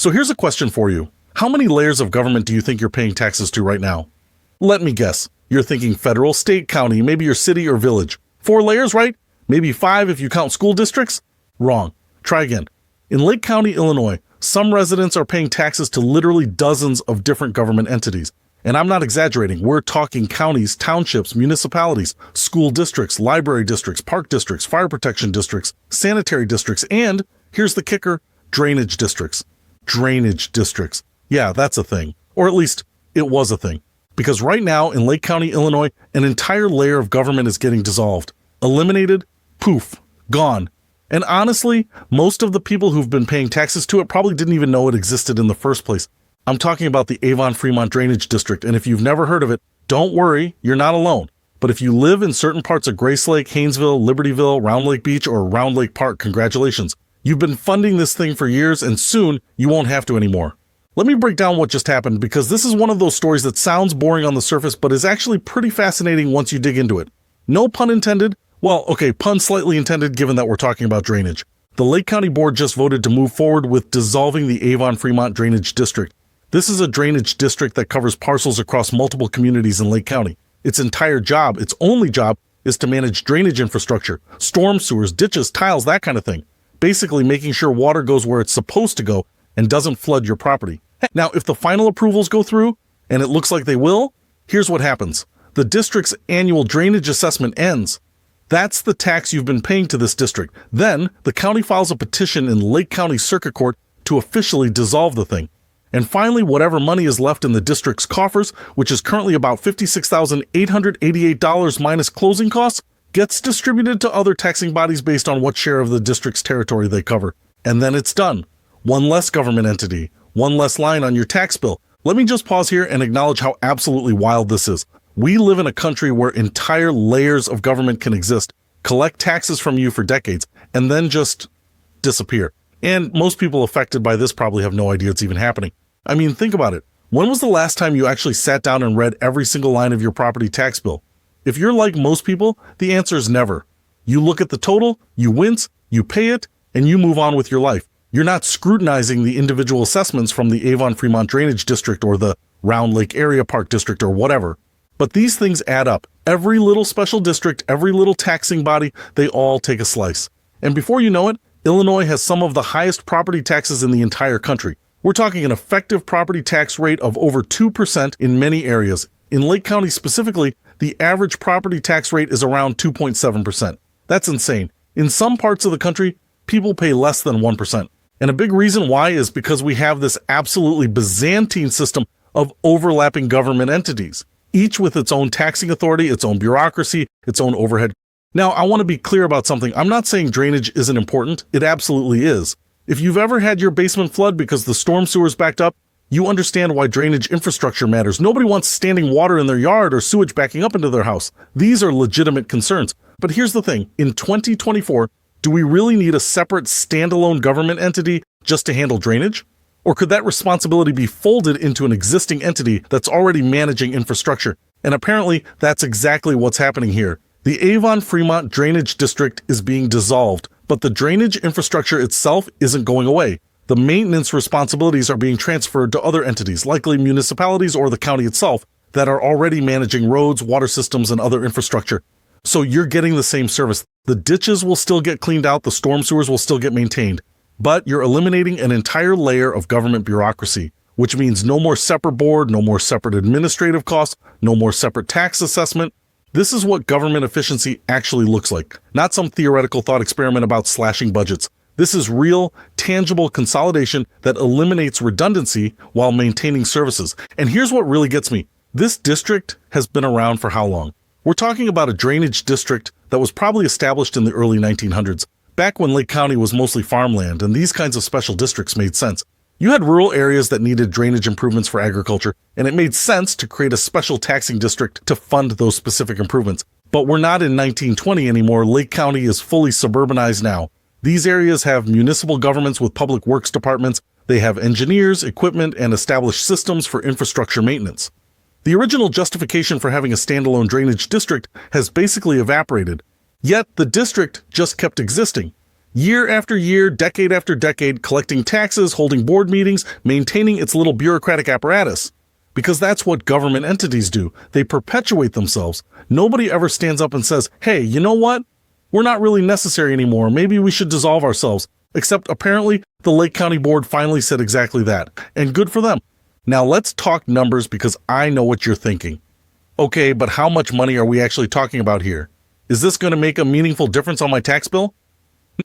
So here's a question for you. How many layers of government do you think you're paying taxes to right now? Let me guess. You're thinking federal, state, county, maybe your city or village. 4 layers, right? Maybe 5 if you count school districts? Wrong. Try again. In Lake County, Illinois, some residents are paying taxes to literally dozens of different government entities. And I'm not exaggerating. We're talking counties, townships, municipalities, school districts, library districts, park districts, fire protection districts, sanitary districts, and, here's the kicker, drainage districts. Drainage districts. Yeah, that's a thing. Or at least, it was a thing. Because right now, in Lake County, Illinois, an entire layer of government is getting dissolved. Eliminated, poof, gone. And honestly, most of the people who've been paying taxes to it probably didn't even know it existed in the first place. I'm talking about the Avon-Fremont Drainage District, and if you've never heard of it, don't worry, you're not alone. But if you live in certain parts of Grace Lake, Haynesville, Libertyville, Round Lake Beach, or Round Lake Park, congratulations. You've been funding this thing for years, and soon you won't have to anymore. Let me break down what just happened, because this is one of those stories that sounds boring on the surface, but is actually pretty fascinating once you dig into it. No pun intended. Well, okay, pun slightly intended given that we're talking about drainage. The Lake County Board just voted to move forward with dissolving the Avon-Fremont Drainage District. This is a drainage district that covers parcels across multiple communities in Lake County. Its entire job, its only job, is to manage drainage infrastructure, storm sewers, ditches, tiles, that kind of thing. Basically making sure water goes where it's supposed to go and doesn't flood your property. Now, if the final approvals go through, and it looks like they will, here's what happens. The district's annual drainage assessment ends. That's the tax you've been paying to this district. Then, the county files a petition in Lake County Circuit Court to officially dissolve the thing. And finally, whatever money is left in the district's coffers, which is currently about $56,888 minus closing costs, gets distributed to other taxing bodies based on what share of the district's territory they cover. And then it's done. One less government entity, one less line on your tax bill. Let me just pause here and acknowledge how absolutely wild this is. We live in a country where entire layers of government can exist, collect taxes from you for decades, and then just disappear. And most people affected by this probably have no idea it's even happening. I mean, think about it. When was the last time you actually sat down and read every single line of your property tax bill? If you're like most people, the answer is never. You look at the total, you wince, you pay it, and you move on with your life. You're not scrutinizing the individual assessments from the Avon-Fremont Drainage District or the Round Lake Area Park District or whatever. But these things add up. Every little special district, every little taxing body, they all take a slice. And before you know it, Illinois has some of the highest property taxes in the entire country. We're talking an effective property tax rate of over 2% in many areas. In Lake County specifically, the average property tax rate is around 2.7%. That's insane. In some parts of the country, people pay less than 1%. And a big reason why is because we have this absolutely Byzantine system of overlapping government entities, each with its own taxing authority, its own bureaucracy, its own overhead. Now, I want to be clear about something. I'm not saying drainage isn't important. It absolutely is. If you've ever had your basement flood because the storm sewers backed up, you understand why drainage infrastructure matters. Nobody wants standing water in their yard or sewage backing up into their house. These are legitimate concerns. But here's the thing. In 2024, do we really need a separate standalone government entity just to handle drainage? Or could that responsibility be folded into an existing entity that's already managing infrastructure? And apparently, that's exactly what's happening here. The Avon-Fremont Drainage District is being dissolved, but the drainage infrastructure itself isn't going away. The maintenance responsibilities are being transferred to other entities, likely municipalities or the county itself, that are already managing roads, water systems, and other infrastructure. So you're getting the same service. The ditches will still get cleaned out, the storm sewers will still get maintained, but you're eliminating an entire layer of government bureaucracy, which means no more separate board, no more separate administrative costs, no more separate tax assessment. This is what government efficiency actually looks like, not some theoretical thought experiment about slashing budgets. This is real, tangible consolidation that eliminates redundancy while maintaining services. And here's what really gets me. This district has been around for how long? We're talking about a drainage district that was probably established in the early 1900s, back when Lake County was mostly farmland and these kinds of special districts made sense. You had rural areas that needed drainage improvements for agriculture, and it made sense to create a special taxing district to fund those specific improvements. But we're not in 1920 anymore. Lake County is fully suburbanized now. These areas have municipal governments with public works departments. They have engineers, equipment, and established systems for infrastructure maintenance. The original justification for having a standalone drainage district has basically evaporated. Yet the district just kept existing. Year after year, decade after decade, collecting taxes, holding board meetings, maintaining its little bureaucratic apparatus. Because that's what government entities do. They perpetuate themselves. Nobody ever stands up and says, hey, you know what? We're not really necessary anymore. Maybe we should dissolve ourselves. Except apparently the Lake County Board finally said exactly that. And good for them. Now let's talk numbers because I know what you're thinking. Okay, but how much money are we actually talking about here? Is this going to make a meaningful difference on my tax bill?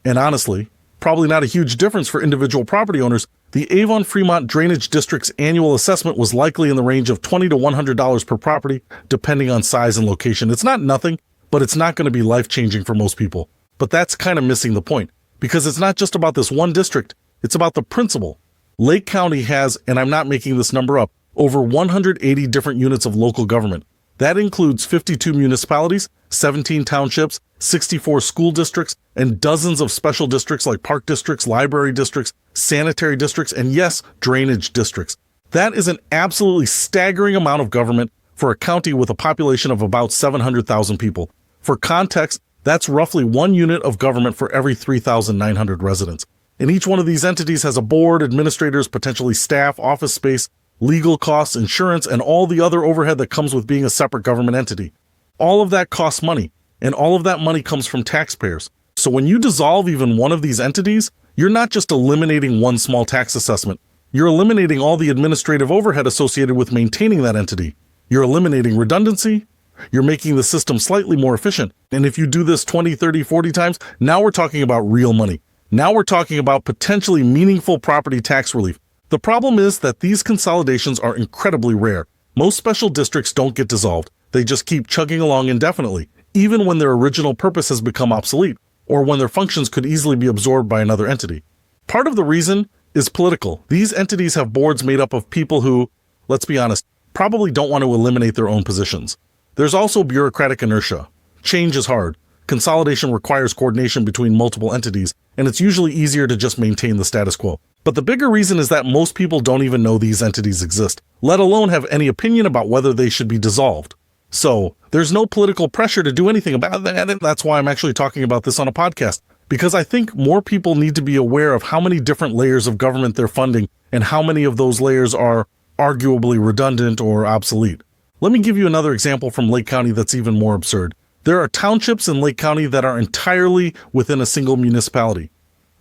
And honestly, probably not a huge difference for individual property owners. The Avon-Fremont Drainage District's annual assessment was likely in the range of $20 to $100 per property, depending on size and location. It's not nothing, but it's not going to be life-changing for most people. But that's kind of missing the point, because it's not just about this one district, it's about the principle. Lake County has, and I'm not making this number up, over 180 different units of local government. That includes 52 municipalities, 17 townships, 64 school districts, and dozens of special districts like park districts, library districts, sanitary districts, and yes, drainage districts. That is an absolutely staggering amount of government for a county with a population of about 700,000 people. For context, that's roughly 1 unit of government for every 3,900 residents. And each one of these entities has a board, administrators, potentially staff, office space, legal costs, insurance, and all the other overhead that comes with being a separate government entity. All of that costs money, and all of that money comes from taxpayers. So when you dissolve even one of these entities, you're not just eliminating one small tax assessment. You're eliminating all the administrative overhead associated with maintaining that entity. You're eliminating redundancy. You're making the system slightly more efficient. And if you do this 20, 30, 40 times, now we're talking about real money. Now we're talking about potentially meaningful property tax relief. The problem is that these consolidations are incredibly rare. Most special districts don't get dissolved. They just keep chugging along indefinitely, even when their original purpose has become obsolete, or when their functions could easily be absorbed by another entity. Part of the reason is political. These entities have boards made up of people who, let's be honest, probably don't want to eliminate their own positions. There's also bureaucratic inertia. Change is hard. Consolidation requires coordination between multiple entities, and it's usually easier to just maintain the status quo. But the bigger reason is that most people don't even know these entities exist, let alone have any opinion about whether they should be dissolved. So, there's no political pressure to do anything about that, and that's why I'm actually talking about this on a podcast, because I think more people need to be aware of how many different layers of government they're funding and how many of those layers are arguably redundant or obsolete. Let me give you another example from Lake County that's even more absurd. There are townships in Lake County that are entirely within a single municipality.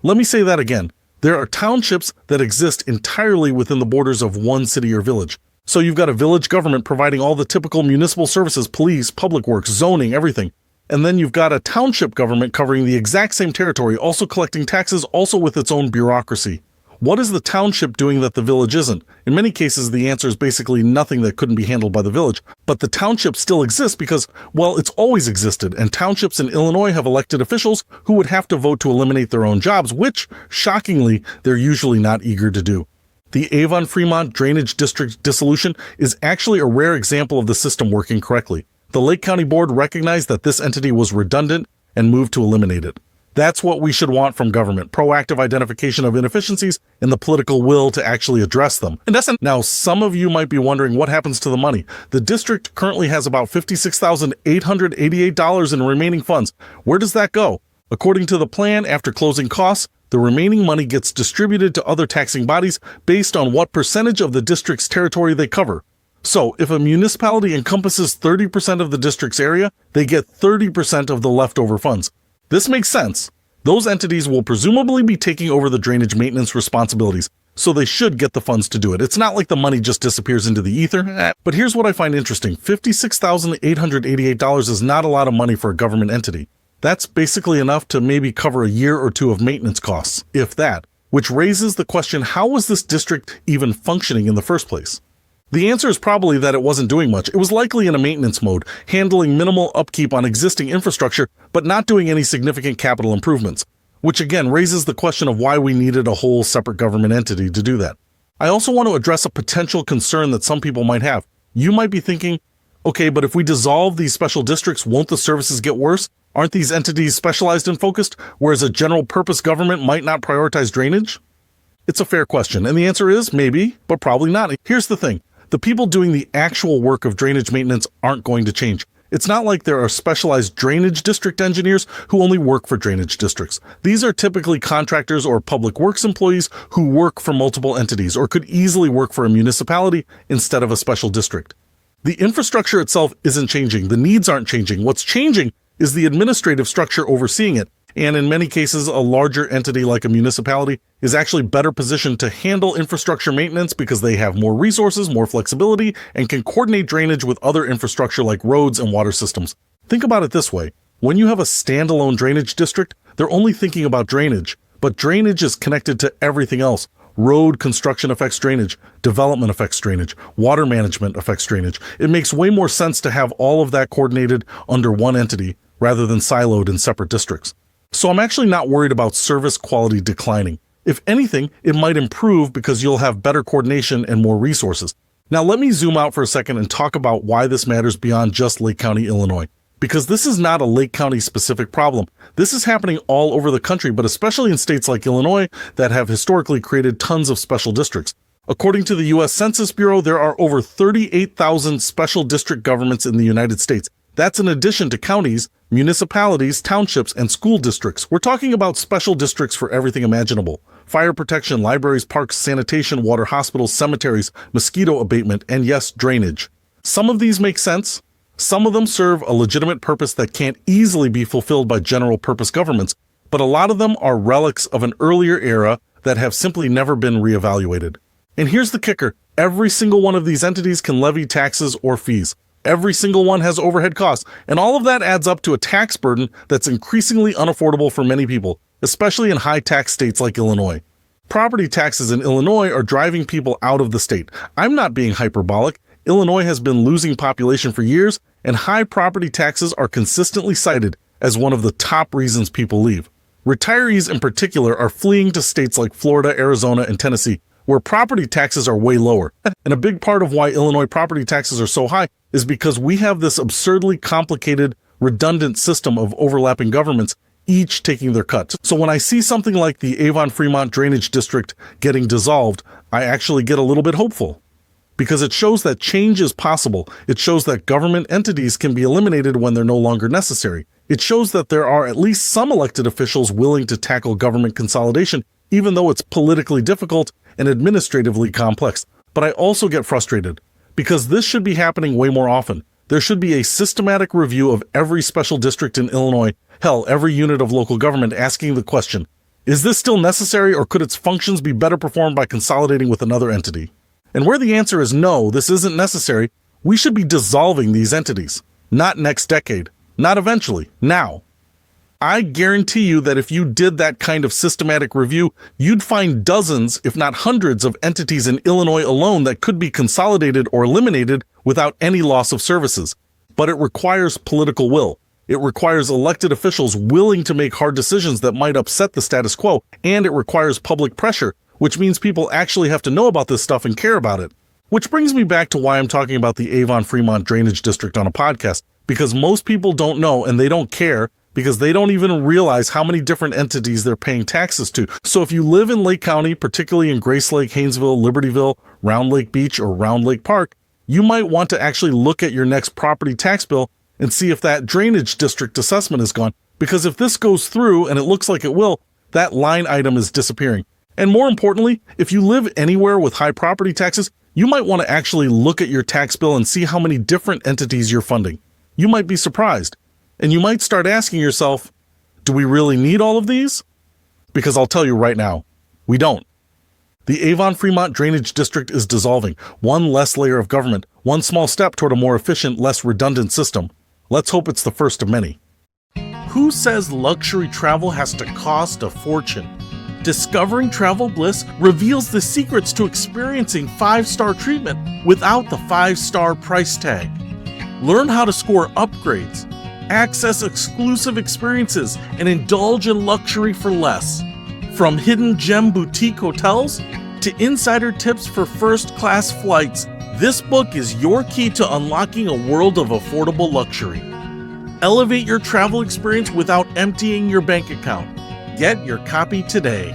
Let me say that again. There are townships that exist entirely within the borders of one city or village. So you've got a village government providing all the typical municipal services, police, public works, zoning, everything. And then you've got a township government covering the exact same territory, also collecting taxes, also with its own bureaucracy. What is the township doing that the village isn't? In many cases, the answer is basically nothing that couldn't be handled by the village. But the township still exists because, well, it's always existed, and townships in Illinois have elected officials who would have to vote to eliminate their own jobs, which, shockingly, they're usually not eager to do. The Avon-Fremont Drainage District dissolution is actually a rare example of the system working correctly. The Lake County Board recognized that this entity was redundant and moved to eliminate it. That's what we should want from government, proactive identification of inefficiencies and the political will to actually address them. Now, some of you might be wondering what happens to the money. The district currently has about $56,888 in remaining funds. Where does that go? According to the plan, after closing costs, the remaining money gets distributed to other taxing bodies based on what percentage of the district's territory they cover. So, if a municipality encompasses 30% of the district's area, they get 30% of the leftover funds. This makes sense. Those entities will presumably be taking over the drainage maintenance responsibilities, so they should get the funds to do it. It's not like the money just disappears into the ether. But here's what I find interesting. $56,888 is not a lot of money for a government entity. That's basically enough to maybe cover a year or two of maintenance costs, if that, which raises the question, how was this district even functioning in the first place? The answer is probably that it wasn't doing much. It was likely in a maintenance mode, handling minimal upkeep on existing infrastructure, but not doing any significant capital improvements, which again raises the question of why we needed a whole separate government entity to do that. I also want to address a potential concern that some people might have. You might be thinking, okay, but if we dissolve these special districts, won't the services get worse? Aren't these entities specialized and focused, whereas a general purpose government might not prioritize drainage? It's a fair question, and the answer is maybe, but probably not. Here's the thing. The people doing the actual work of drainage maintenance aren't going to change. It's not like there are specialized drainage district engineers who only work for drainage districts. These are typically contractors or public works employees who work for multiple entities or could easily work for a municipality instead of a special district. The infrastructure itself isn't changing. The needs aren't changing. What's changing is the administrative structure overseeing it. And in many cases, a larger entity like a municipality is actually better positioned to handle infrastructure maintenance because they have more resources, more flexibility, and can coordinate drainage with other infrastructure like roads and water systems. Think about it this way. When you have a standalone drainage district, they're only thinking about drainage, but drainage is connected to everything else. Road construction affects drainage, development affects drainage, water management affects drainage. It makes way more sense to have all of that coordinated under one entity rather than siloed in separate districts. So I'm actually not worried about service quality declining. If anything, it might improve because you'll have better coordination and more resources. Now let me zoom out for a second and talk about why this matters beyond just Lake County, Illinois. Because this is not a Lake County specific problem. This is happening all over the country, but especially in states like Illinois that have historically created tons of special districts. According to the U.S. Census Bureau, there are over 38,000 special district governments in the United States. That's in addition to counties, municipalities, townships, and school districts. We're talking about special districts for everything imaginable. Fire protection, libraries, parks, sanitation, water, hospitals, cemeteries, mosquito abatement, and yes, drainage. Some of these make sense. Some of them serve a legitimate purpose that can't easily be fulfilled by general purpose governments, but a lot of them are relics of an earlier era that have simply never been reevaluated. And here's the kicker. Every single one of these entities can levy taxes or fees. Every single one has overhead costs, and all of that adds up to a tax burden that's increasingly unaffordable for many people, especially in high-tax states like Illinois. Property taxes in Illinois are driving people out of the state. I'm not being hyperbolic. Illinois has been losing population for years, and high property taxes are consistently cited as one of the top reasons people leave. Retirees in particular are fleeing to states like Florida, Arizona, and Tennessee, where property taxes are way lower. And a big part of why Illinois property taxes are so high is because we have this absurdly complicated, redundant system of overlapping governments, each taking their cut. So when I see something like the Avon-Fremont Drainage District getting dissolved, I actually get a little bit hopeful. Because it shows that change is possible. It shows that government entities can be eliminated when they're no longer necessary. It shows that there are at least some elected officials willing to tackle government consolidation, even though it's politically difficult and administratively complex. But I also get frustrated, because this should be happening way more often. There should be a systematic review of every special district in Illinois, hell, every unit of local government, asking the question, is this still necessary, or could its functions be better performed by consolidating with another entity? And where the answer is no, this isn't necessary, we should be dissolving these entities. Not next decade. Not eventually. Now. I guarantee you that if you did that kind of systematic review, you'd find dozens, if not hundreds, of entities in Illinois alone that could be consolidated or eliminated without any loss of services. But it requires political will. It requires elected officials willing to make hard decisions that might upset the status quo, and it requires public pressure, which means people actually have to know about this stuff and care about it. Which brings me back to why I'm talking about the Avon-Fremont Drainage District on a podcast, because most people don't know and they don't care because they don't even realize how many different entities they're paying taxes to. So if you live in Lake County, particularly in Grace Lake, Haynesville, Libertyville, Round Lake Beach, or Round Lake Park, you might want to actually look at your next property tax bill and see if that drainage district assessment is gone. Because if this goes through, and it looks like it will, that line item is disappearing. And more importantly, if you live anywhere with high property taxes, you might want to actually look at your tax bill and see how many different entities you're funding. You might be surprised. And you might start asking yourself, do we really need all of these? Because I'll tell you right now, we don't. The Avon-Fremont Drainage District is dissolving. One less layer of government, one small step toward a more efficient, less redundant system. Let's hope it's the first of many. Who says luxury travel has to cost a fortune? Discovering Travel Bliss reveals the secrets to experiencing 5-star treatment without the 5-star price tag. Learn how to score upgrades, access exclusive experiences, and indulge in luxury for less. From hidden gem boutique hotels to insider tips for first-class flights, this book is your key to unlocking a world of affordable luxury. Elevate your travel experience without emptying your bank account. Get your copy today.